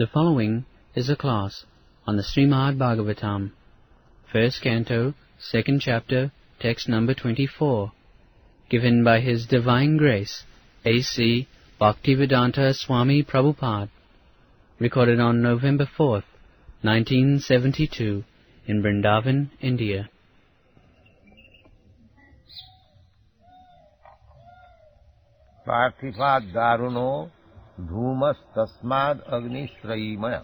The following is a class on the Śrīmad-Bhāgavatam, first canto, second chapter, text number 24, given by His Divine Grace, A.C. Bhaktivedanta Swami Prabhupada, recorded on November 4th, 1972, in Vrindavan, India. पार्थिवाद दारुणो धूमस तस्माद अग्निश्रयीमय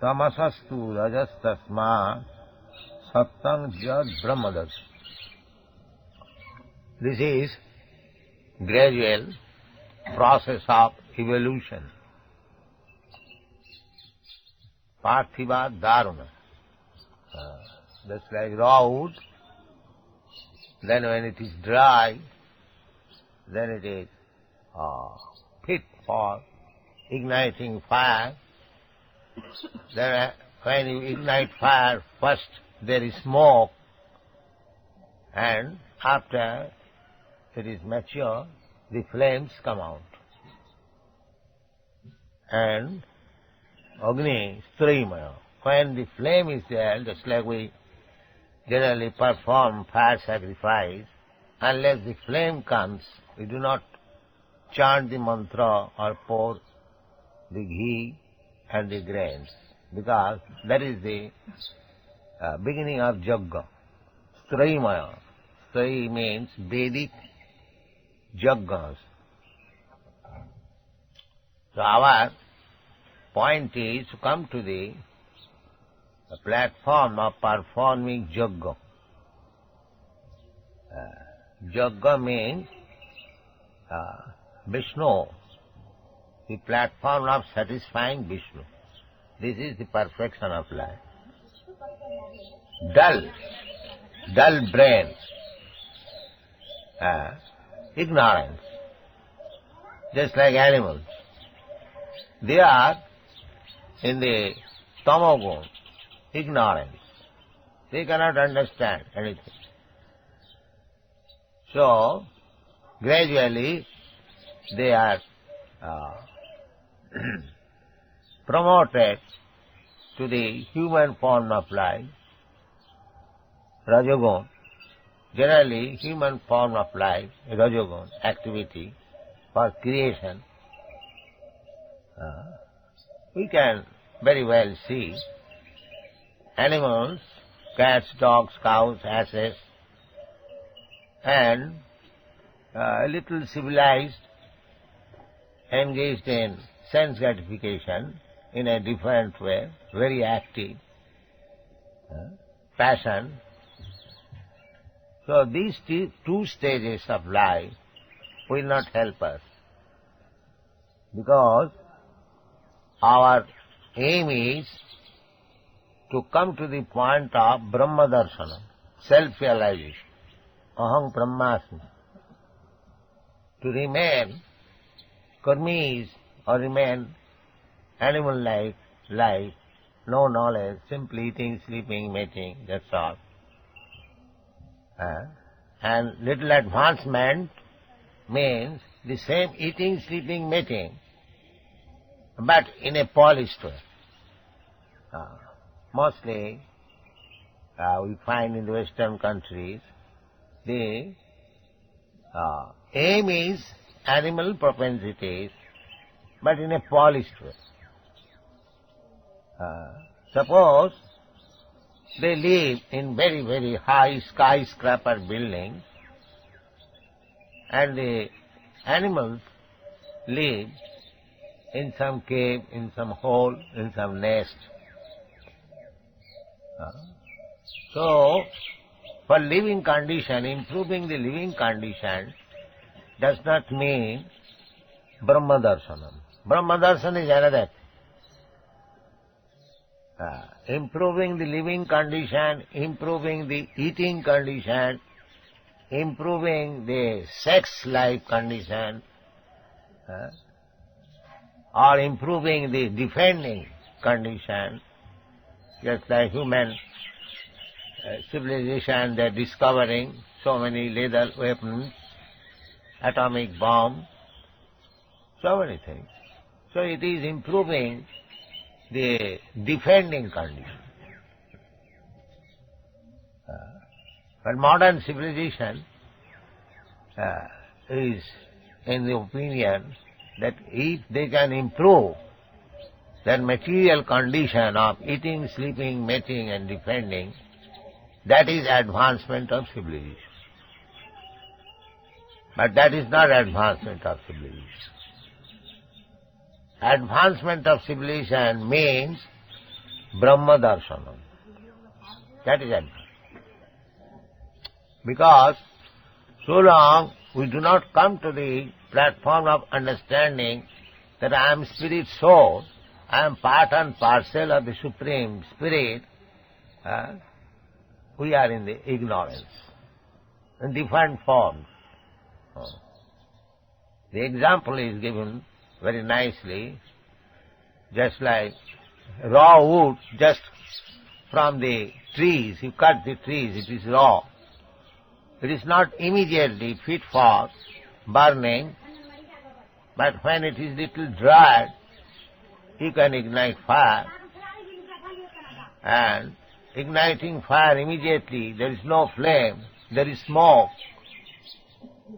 तमसस्तु रजस तस्माद सप्तं जद ब्रह्मदस. This is gradual process of evolution. Parthiva daruna. That's like raw wood. Then when it is dry, then it is fit for igniting fire. Then when you ignite fire, first there is smoke, and after it is mature, the flames come out. And Agni Śrīmad, when the flame is there, just like we generally perform fire sacrifice, unless the flame comes, we do not chant the mantra or pour the ghee and the grains, because that is the beginning of Yajna. Śrīmad. Śrī means Vedic Yajnas. So our point is to come to the platform of performing Yajna. Yajna means Vishnu, the platform of satisfying Vishnu. This is the perfection of life. Dull brain, ignorance, just like animals. They are in the tamagun, ignorance. They cannot understand anything. So, gradually they are promoted to the human form of life, Rajagun. Generally, human form of life, Rajagun, activity for creation. We can very well see animals, cats, dogs, cows, asses, and a little civilized, engaged in sense gratification in a different way, very active, passion. So these two stages of life will not help us, because our aim is to come to the point of Brahma Darshana, self-realization, Aham Brahmasmi. To remain karmis or remain animal-like life, no knowledge, simply eating, sleeping, mating, that's all. And little advancement means the same eating, sleeping, mating, but in a polished way. Mostly we find in the Western countries the aim is animal propensities, but in a polished way. Suppose they live in very, very high skyscraper buildings, and the animals live in some cave, in some hole, in some nest. So, for living condition, improving the living condition does not mean Brahma Darshanam. Brahma Darshan is another thing. Improving the living condition, improving the eating condition, improving the sex life condition, or improving the defending condition, just like human civilization, they are discovering so many lethal weapons, atomic bomb, so many things. So it is improving the defending condition. But modern civilization is in the opinion that if they can improve that material condition of eating, sleeping, mating and defending, that is advancement of civilization. But that is not advancement of civilization. Advancement of civilization means Brahma Darshanam. That is advancement. Because so long we do not come to the platform of understanding that I am spirit soul, I am part and parcel of the Supreme Spirit, we are in the ignorance, in different forms. The example is given very nicely, just like raw wood, just from the trees, you cut the trees, it is raw. It is not immediately fit for burning, but when it is little dried, you can ignite fire. And igniting fire immediately, there is no flame, there is smoke.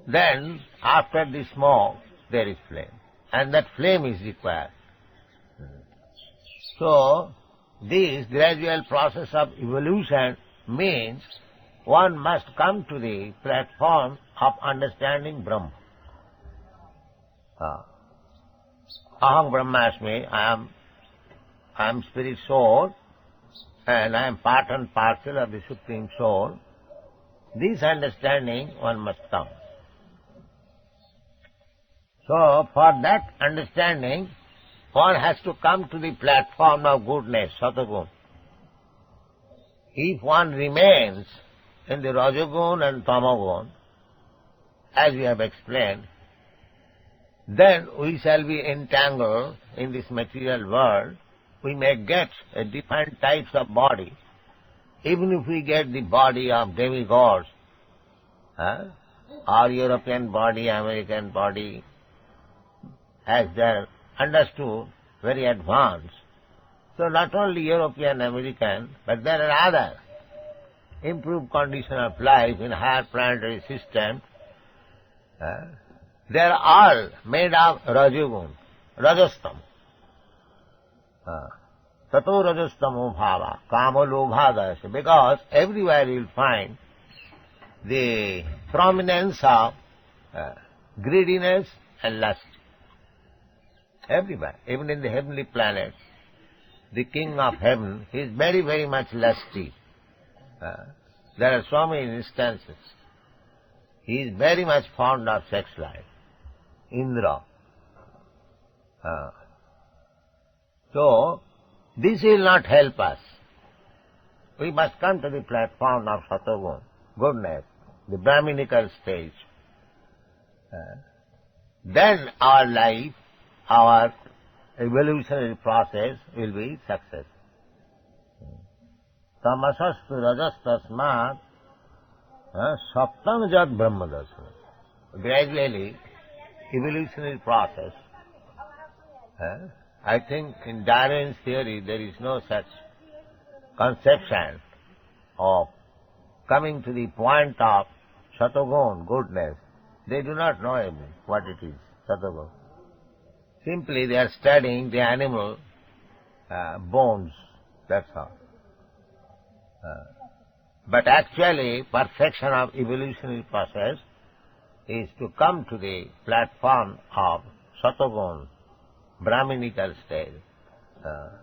Then, after the smoke, there is flame. And that flame is required. So, this gradual process of evolution means one must come to the platform of understanding Brahma. Aham Brahmasmi, I am spirit soul, and I am part and parcel of the Supreme Soul. This understanding one must come. So, for that understanding, one has to come to the platform of goodness, Satagun. If one remains in the Rajagun and Tamagun, as we have explained, then we shall be entangled in this material world. We may get different types of body. Even if we get the body of demigods, or European body, American body, as they are understood, very advanced. So not only European, American, but there are other improved condition of life in higher planetary system. They are all made of Rajagun, Rajastam. Tato Rajastamo Bhava, Kama Lobhadasya. Because everywhere you will find the prominence of greediness and lust. Everywhere, even in the heavenly planets. The king of heaven, he is very, very much lusty. There are so many instances. He is very much fond of sex life. Indra. So, this will not help us. We must come to the platform of Satagun, goodness, the Brahminical stage. Then our life, our evolutionary process will be success. Tamasastu rajastasmat saptam jat brahmadasana. Gradually, evolutionary process. I think in Darwin's theory there is no such conception of coming to the point of Satagun, goodness. They do not know what it is, Satagun. Simply they are studying the animal bones, that's all. But actually, perfection of evolutionary process is to come to the platform of Satagun, Brahminical stage.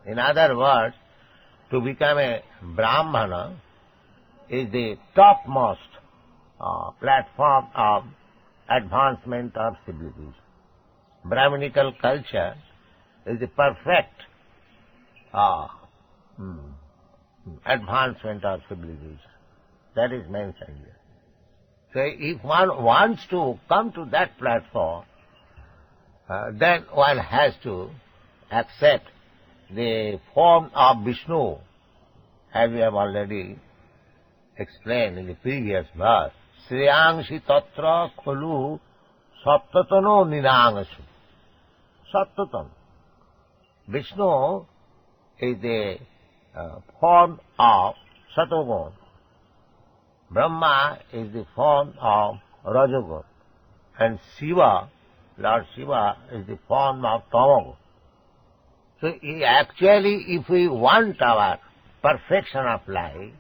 In other words, to become a Brahmana is the topmost platform of advancement of civilization. Brahminical culture is the perfect advancement of civilization. That is mentioned here. So if one wants to come to that platform, then one has to accept the form of Vishnu, as we have already explained in the previous verse. Sriyangshi tatra khulu saptatano ninangasu. Saptatam. Vishnu is the form of Satogun. Brahma is the form of Rajagun. And Shiva, Lord Shiva, is the form of Tamagun. So actually, if we want our perfection of life,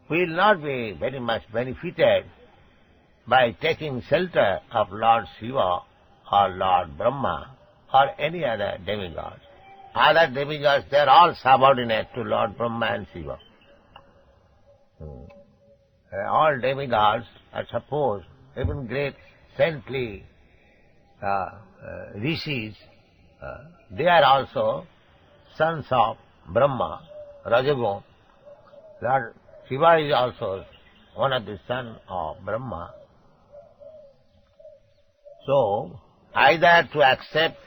we will not be very much benefited by taking shelter of Lord Shiva or Lord Brahma or any other demigod. Other demigods, they are all subordinate to Lord Brahma and Shiva. All demigods are supposed, even great saintly rishis, they are also sons of Brahma, Rajagun. Lord Shiva is also one of the sons of Brahma. So, either to accept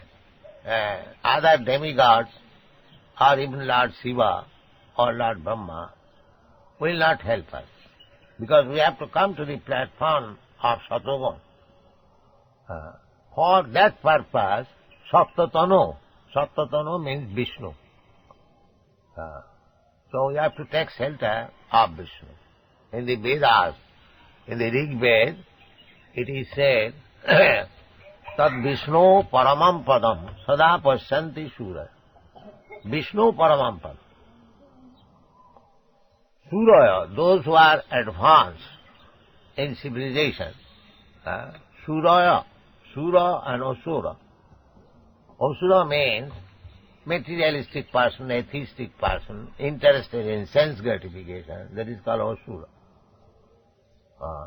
other demigods or even Lord Shiva or Lord Brahma will not help us, because we have to come to the platform of Satogun. For that purpose, Sattatanu means Vishnu. So we have to take shelter of Vishnu. In the Vedas, in the Rig Veda, it is said, Tad Vishnu Paramam Padam Sada Pasyanti Suraya. Vishnu Paramam Padam. Suraya, those who are advanced in civilization, Suraya, Sura and Asura. Asura means materialistic person, atheistic person, interested in sense gratification. That is called Asura.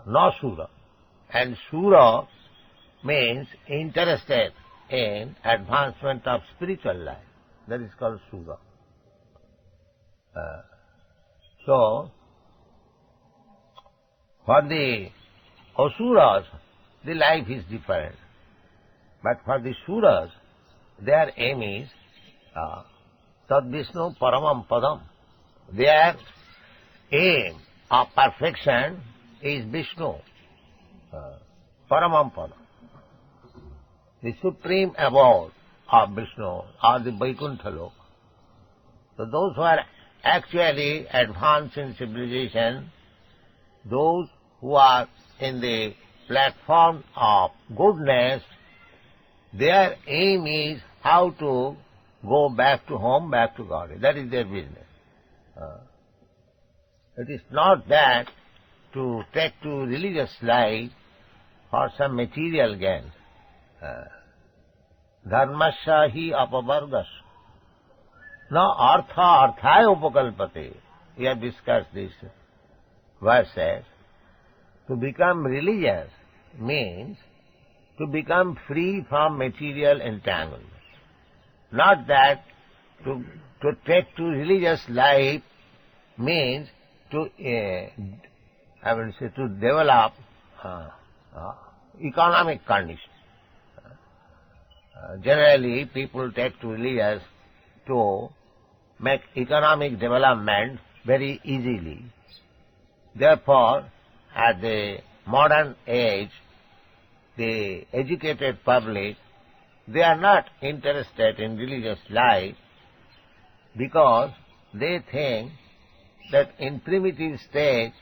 No Sura. And Sura means interested in advancement of spiritual life. That is called Sura. So, for the Asuras, the life is different. But for the Suras, their aim is Tad Vishnu Paramam Padam. Their aim of perfection is Vishnu, Paramam Padam, the supreme abode of Vishnu, or the Vaikuntha Loka. So those who are actually advanced in civilization, those who are in the platform of goodness, their aim is how to go back to home, back to God. That is their business. It is not that to take to religious life for some material gain. Dharmasya hi apavargas. No artha arthaya upakalpate. We have discussed this verses. To become religious means to become free from material entanglement. Not that to take to religious life means to to develop economic conditions. Generally, people take to religious to make economic development very easily. Therefore, at the modern age, the educated public, they are not interested in religious life because they think that in primitive stage,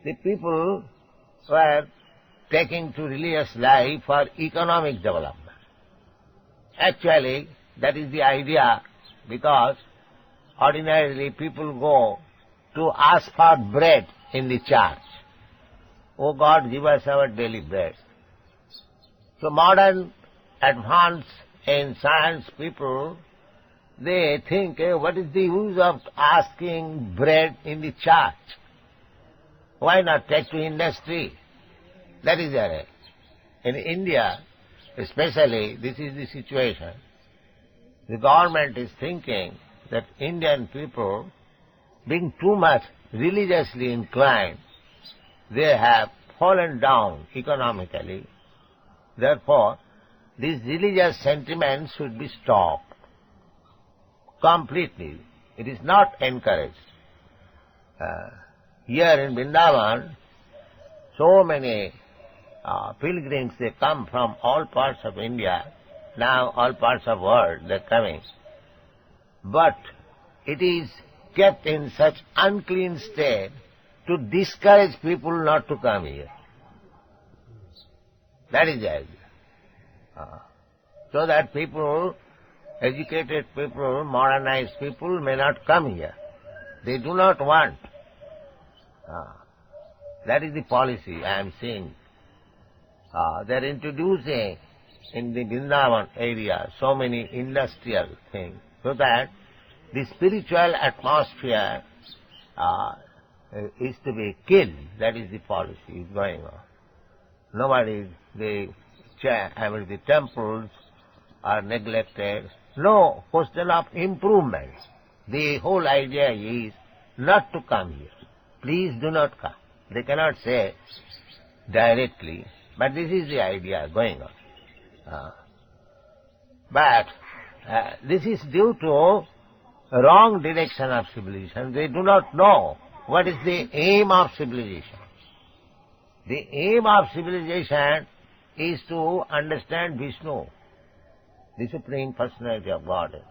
the people were taking to religious life for economic development. Actually, that is the idea, because ordinarily people go to ask for bread in the church. Oh God, give us our daily bread. So modern, advanced in science people, they think, what is the use of asking bread in the church? Why not take to industry? That is their aim. In India, especially, this is the situation. The government is thinking that Indian people, being too much religiously inclined, they have fallen down economically. Therefore, these religious sentiments should be stopped completely. It is not encouraged. Here in Vrindavan, so many pilgrims, they come from all parts of India now all parts of the world they're coming. But it is kept in such unclean state to discourage people not to come here. That is the idea. So that people, educated people, modernized people may not come here. They do not want. That is the policy I am seeing. They are introducing in the Vrindavan area so many industrial things so that the spiritual atmosphere is to be killed. That is the policy going on. Nobody, the temples are neglected. No question of improvement. The whole idea is not to come here. Please do not come. They cannot say directly, but this is the idea going on. But this is due to wrong direction of civilization. They do not know what is the aim of civilization. The aim of civilization is to understand Vishnu, the Supreme Personality of Godhead.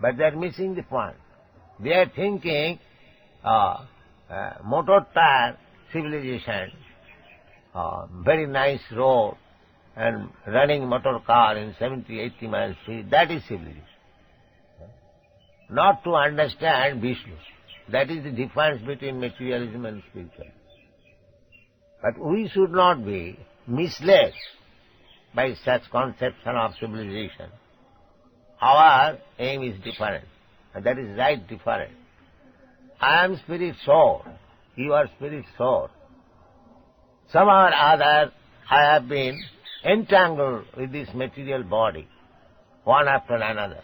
But they are missing the point. They are thinking motor tire civilization, very nice road and running motor car in 70, 80 miles speed, that is civilization. Not to understand Vishnu. That is the difference between materialism and spiritualism. But we should not be misled by such conception of civilization. Our aim is different, and that is right different. I am spirit soul, you are spirit soul. Somehow or other I have been entangled with this material body, one after another.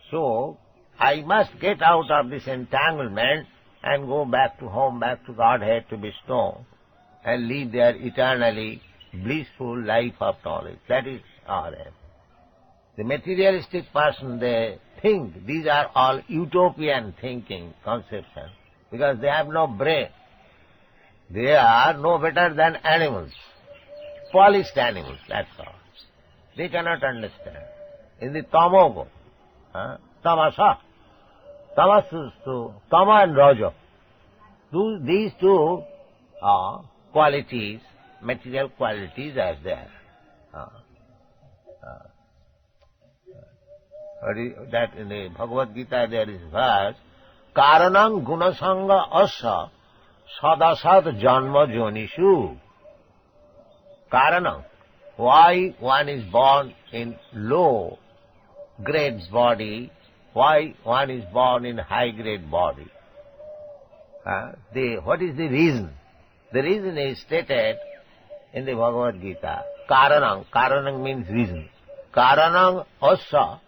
So I must get out of this entanglement and go back to home, back to Godhead, to Vishnu, and live their eternally blissful life of knowledge. That is our aim. The materialistic person, they think these are all utopian thinking conceptions because they have no brain. They are no better than animals, polished animals, that's all. They cannot understand. In the tamogo, tamasa, tama and raja, these two qualities, material qualities are there. That in the Bhagavad Gita there is verse, Karanam gunasanga asa sadasad janma jonishu. Karanam, why one is born in low grade body, why one is born in high grade body. What is the reason? The reason is stated in the Bhagavad Gita. Karanam, karanam means reason. Karanam asa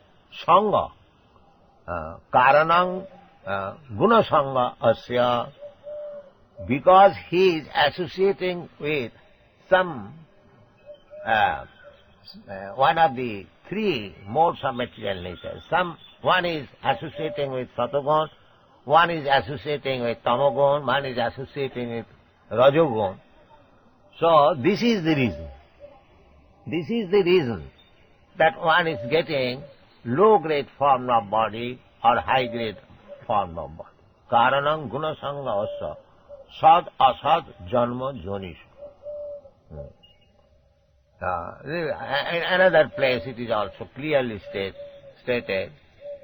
sanga. Karanam guna sanga asya. Because he is associating with some one of the three modes of material nature. One is associating with satagun, one is associating with tamagun, one is associating with rajogun. So this is the reason. This is the reason that one is getting low-grade form of body or high-grade form of body. Karanam guna sanga asa sad asad janma jonishu. In another place it is also clearly stated,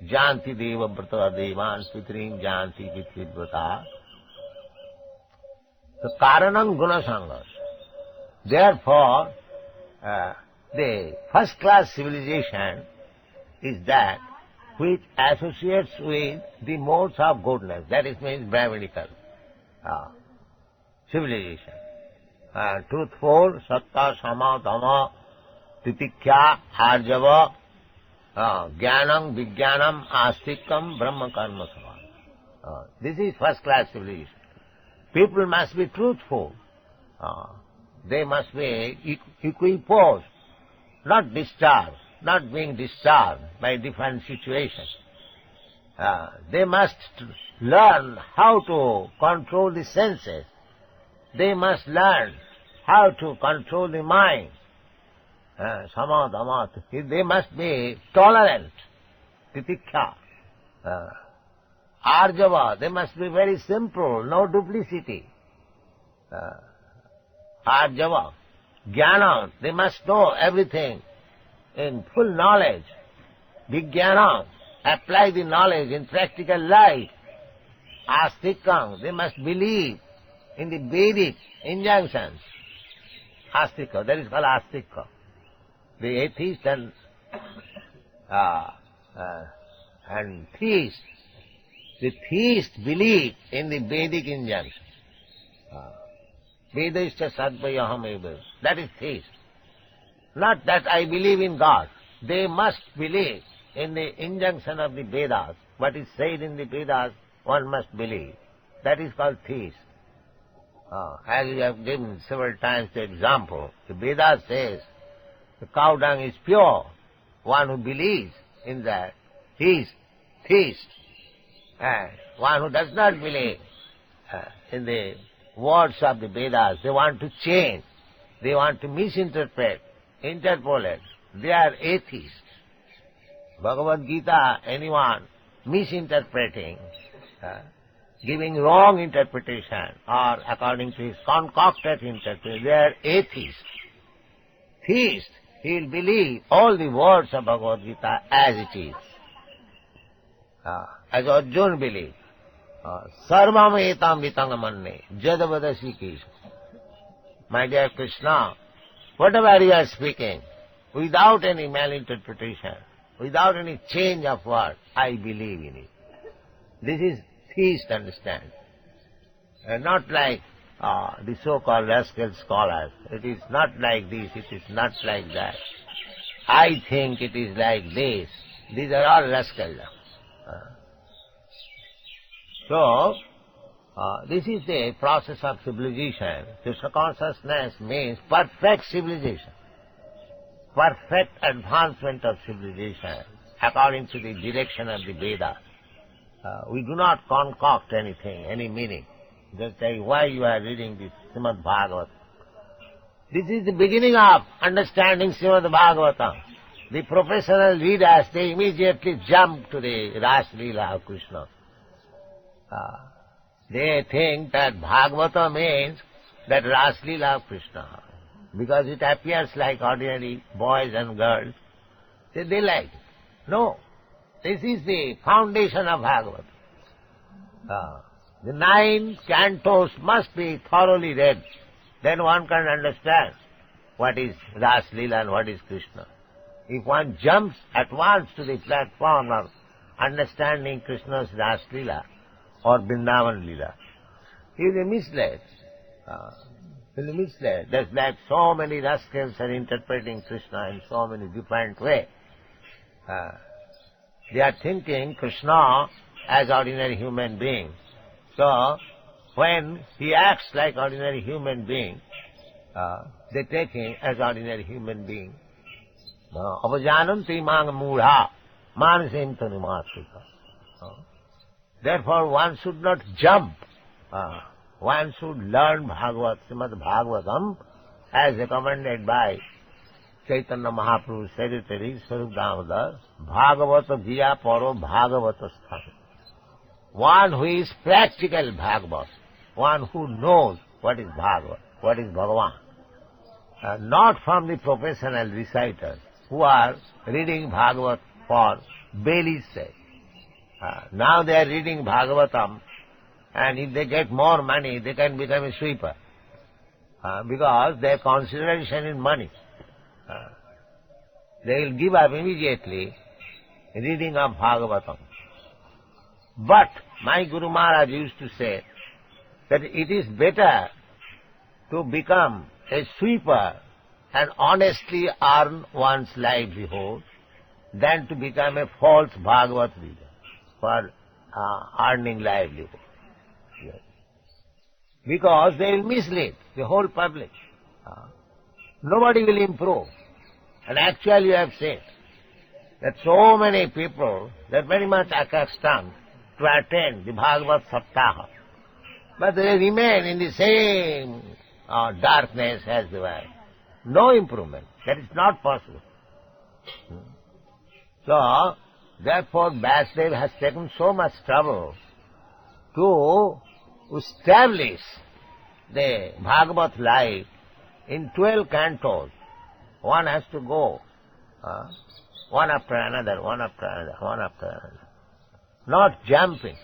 Janti deva brata devan pitrim janti pitri brata. So karanam guna sangas. Therefore, the first-class civilization is that which associates with the modes of goodness. That is means Brahminical civilization. Truthful, satta, sama, dhamma, titikya, arjava, jnanam, vijnanam, astikam, brahma karma samadhi. This is first-class civilization. People must be truthful. They must be equiposed, not disturbed, not being disturbed by different situations. They must learn how to control the senses. They must learn how to control the mind. Sama, Dama, they must be tolerant. Titikha. Arjava, they must be very simple, no duplicity. Arjava. Jnana, they must know everything in full knowledge. Vijnana, apply the knowledge in practical life. Astikam, they must believe in the Vedic injunctions. Astika, that is called Astika. The atheist and theist. The theist believe in the Vedic injunctions. Vedascha sadvayaham eva. That is theist. Not that I believe in God. They must believe in the injunction of the Vedas. What is said in the Vedas, one must believe. That is called theist. As we have given several times the example, the Vedas says the cow dung is pure. One who believes in that, he is theist. And one who does not believe in the words of the Vedas, they want to change, they want to misinterpret, interpolate. They are atheists. Bhagavad Gita, anyone misinterpreting, giving wrong interpretation or according to his concocted interpretation, they are atheists. Theist, he will believe all the words of Bhagavad Gita as it is. As Arjuna believes. Sarvam etam vitangamanne jadavadasi Krishna. My dear Krishna, whatever you are speaking, without any malinterpretation, without any change of word, I believe in it. This is theist understanding. Not like the so-called rascal scholars. It is not like this, it is not like that. I think it is like this. These are all rascals. So, this is the process of civilization. Krishna consciousness means perfect civilization, perfect advancement of civilization according to the direction of the Vedas. We do not concoct anything, any meaning. Just like why you are reading this Śrīmad-Bhāgavatam. This is the beginning of understanding Śrīmad-Bhāgavatam. The professional readers, they immediately jump to the Ras Leela of Krishna. They think that Bhagavata means that Ras Leela of Krishna, because it appears like ordinary boys and girls. They like it. No, this is the foundation of Bhagavata. The 9 cantos must be thoroughly read. Then one can understand what is Ras Leela and what is Krishna. If one jumps at once to the platform of understanding Krishna's Ras Leela or Vrindavan Leela, he will be misled. That's like so many rascals are interpreting Krishna in so many different ways. They are thinking Krishna as ordinary human being. So, when he acts like ordinary human being, they take him as ordinary human being. Avajananti mang mudha manasim tanumatrika. Therefore, one should not jump. One should learn Śrīmad-Bhāgavatam as recommended by Chaitanya Mahaprabhu's secretary, Swarup Damodar, Bhagavata Jiya Paro Bhagavata Sthana. One who is practical Bhagavat, one who knows what is Bhagavat, what is Bhagavan. Not from the professional reciters who are reading Bhagavat for belly's sake. Now they are reading Bhagavatam, and if they get more money, they can become a sweeper, because their consideration is money. They will give up immediately reading of Bhagavatam. But my Guru Maharaj used to say that it is better to become a sweeper and honestly earn one's livelihood than to become a false Bhagavat reader for earning livelihood. Yes. Because they will mislead the whole public. Nobody will improve. And actually you have seen that so many people, they are very much accustomed to attend the Bhagavat Saptaha, but they remain in the same darkness as they were. No improvement. That is not possible. So, therefore Vyasadeva has taken so much trouble to establish the Bhagavad life in 12 cantos. One has to go, one after another, one after another, one after another. Not jumping.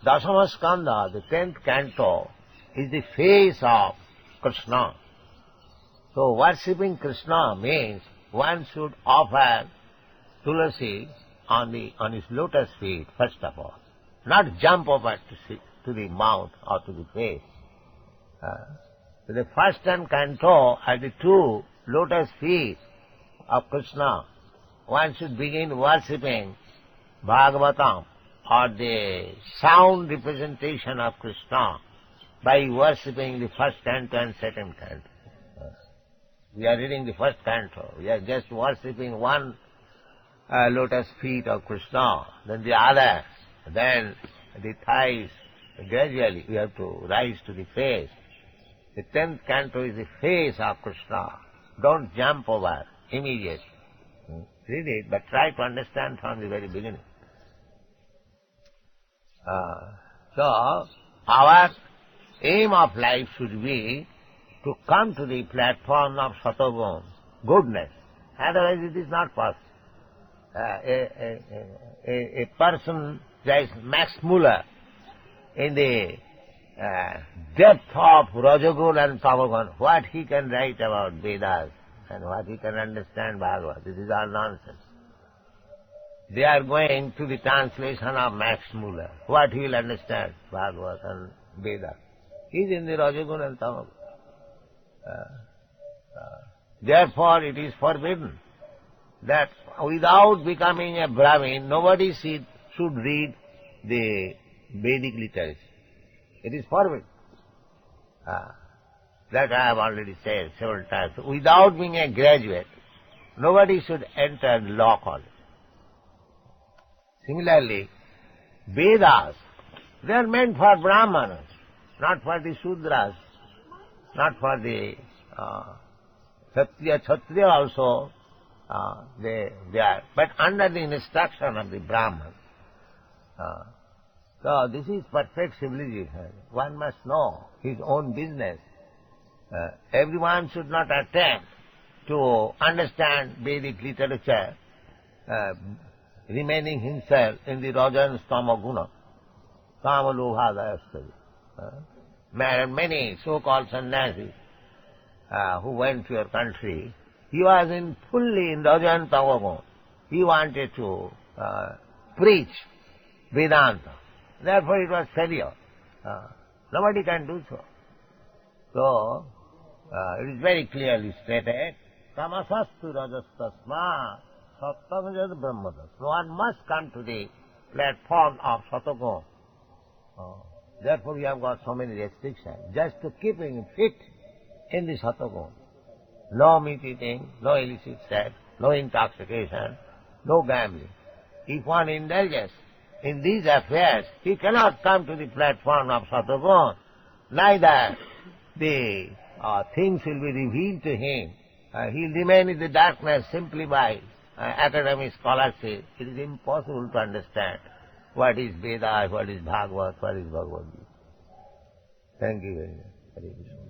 Dasama Skanda, the 10th canto, is the face of Krishna. So worshipping Krishna means one should offer tulasi on his lotus feet, first of all. Not jump over to the mouth or to the face. So the first 10 canto are the two lotus feet of Krishna. One should begin worshipping Bhagavatam, or the sound representation of Krishna, by worshipping the first canto and second canto. We are reading the first canto. We are just worshipping one lotus feet of Krishna, then the other, then the thighs. Gradually we have to rise to the face. The 10th canto is the face of Krishna. Don't jump over immediately. Read it, but try to understand from the very beginning. So, our aim of life should be to come to the platform of Satagun, goodness. Otherwise it is not possible. A person, there is Max Muller, in the depth of Rajagun and Tamagun, what he can write about Vedas and what he can understand Bhagavad, this is all nonsense. They are going to the translation of Max Muller. What he will understand, Bhagavad and Vedas. He is in the Rajagun and Tamagun. Therefore it is forbidden that without becoming a Brahmin, nobody should read the Vedic literature. It is forbidden. That I have already said several times. Without being a graduate, nobody should enter law college. Similarly, Vedas, they are meant for Brahmanas, not for the Shudras, not for the Kshatriya also, they are, but under the instruction of the Brahman. So this is perfect civilization. One must know his own business. Everyone should not attempt to understand Vedic literature, remaining himself in the Raja and Stama Guna, Kama Lobha Dayastari. There are many so-called sannyasis who went to your country. He was fully in Raja and Tama Guna. He wanted to preach Vedanta. Therefore it was failure. Nobody can do so. So, it is very clearly stated, Tamasastu rajastasma sattamajad brahmadas. One must come to the platform of Satagun. Therefore we have got so many restrictions, just to keep him fit in the Satagun. No meat eating, no illicit sex, no intoxication, no gambling. If one indulges in these affairs, he cannot come to the platform of Satagun. Neither the things will be revealed to him. He will remain in the darkness simply by academic scholarship. It is impossible to understand what is Vedas, what is Bhagavad, what is Bhagavad. Thank you very much.